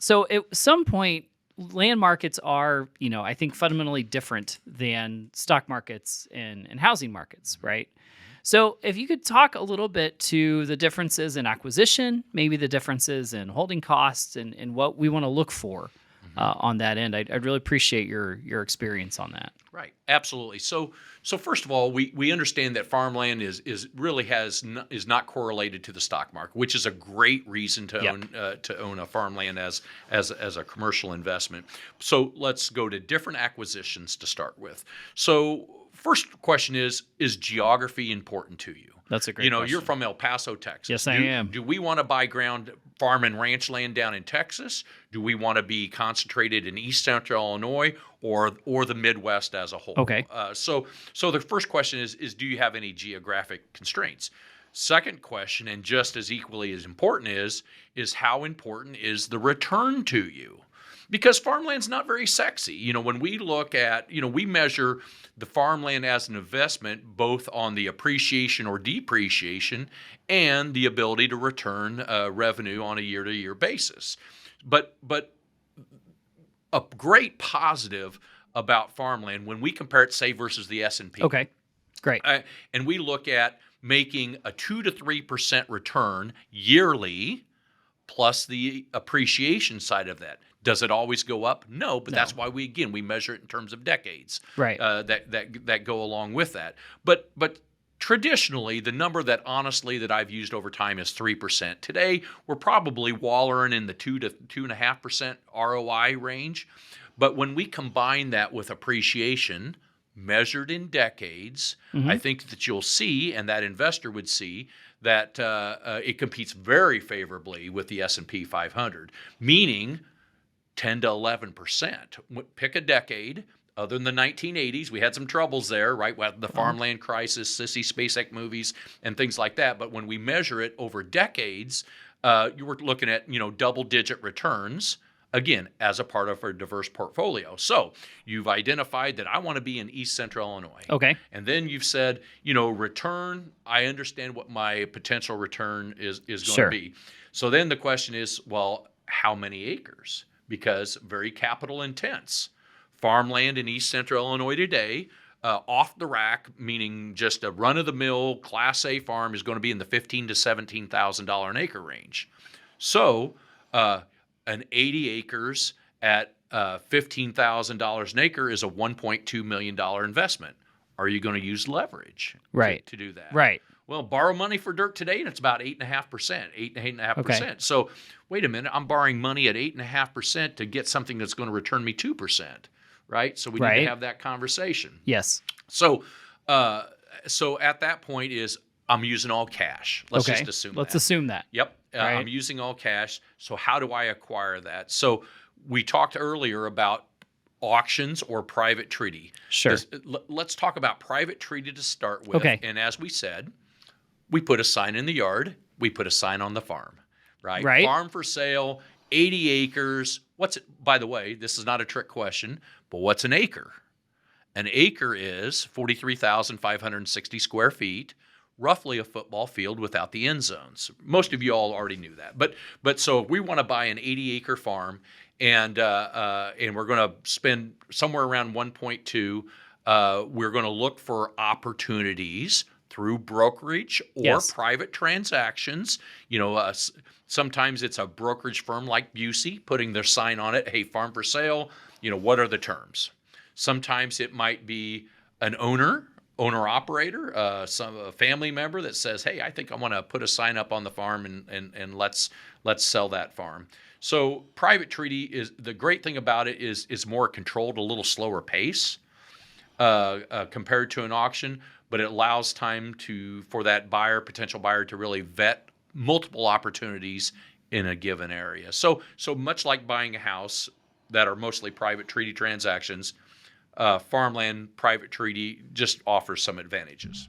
So at some point, land markets are, I think fundamentally different than stock markets and housing markets, right? So if you could talk a little bit to the differences in acquisition, maybe the differences in holding costs and what we want to look for on that end, I'd really appreciate your experience on that. Right, absolutely. So first of all, we understand that farmland is not correlated to the stock market, which is a great reason to own a farmland as a commercial investment. So let's go to different acquisitions to start with. So first question is geography important to you? That's a great question. You're from El Paso, Texas. Yes, I am. Do we want to buy farm and ranch land down in Texas? Do we want to be concentrated in East Central Illinois or the Midwest as a whole? Okay. So the first question is do you have any geographic constraints? Second question, and just as equally as important, is how important is the return to you? Because farmland's not very sexy. When we look at, we measure the farmland as an investment both on the appreciation or depreciation and the ability to return revenue on a year-to-year basis. But a great positive about farmland when we compare it, say, versus the S&P. Okay, great. And we look at making a 2 to 3% return yearly plus the appreciation side of that. Does it always go up? No, but that's why we measure it in terms of decades, right? That go along with that. But traditionally, the number that I've used over time is 3%. Today, we're probably wallering in the 2 to 2.5% ROI range. But when we combine that with appreciation measured in decades, I think that you'll see, and that investor would see, that it competes very favorably with the S&P 500, meaning 10 to 11%. Pick a decade. Other than the 1980s, we had some troubles there, right? The farmland crisis, sissy SpaceX movies, and things like that. But when we measure it over decades, you were looking at double-digit returns. Again, as a part of our diverse portfolio. So you've identified that I want to be in East Central Illinois. Okay. And then you've said, return, I understand what my potential return is going to be. So then the question is, well, how many acres? Because very capital intense. Farmland in East Central Illinois today, off the rack, meaning just a run-of-the-mill Class A farm, is going to be in the $15,000 to $17,000 an acre range. So an 80 acres at $15,000 an acre is a $1.2 million investment. Are you going to use leverage to do that? Right. Well, borrow money for dirt today, and it's about 8.5%, 8.5%. Okay. So wait a minute, I'm borrowing money at 8.5% to get something that's going to return me 2%, right? So we need to have that conversation. Yes. So at that point I'm using all cash. Let's just assume Let's assume that. Yep. Right. I'm using all cash. So how do I acquire that? So we talked earlier about auctions or private treaty. Sure. Let's talk about private treaty to start with. Okay. And as we said, we put a sign in the yard. We put a sign on the farm, right? Right. Farm for sale, 80 acres. By the way, this is not a trick question, but what's an acre? An acre is 43,560 square feet, roughly a football field without the end zones. Most of you all already knew that. But so if we want to buy an 80-acre farm and we're going to spend somewhere around 1.2, we're going to look for opportunities through brokerage or private transactions. Sometimes it's a brokerage firm like Busey putting their sign on it, hey, farm for sale, what are the terms? Sometimes it might be an owner-operator, a family member that says, hey, I think I want to put a sign up on the farm and let's sell that farm. So private treaty is the great thing about it is more controlled, a little slower pace compared to an auction, but it allows time for that potential buyer to really vet multiple opportunities in a given area. So much like buying a house that are mostly private treaty transactions, farmland private treaty just offers some advantages.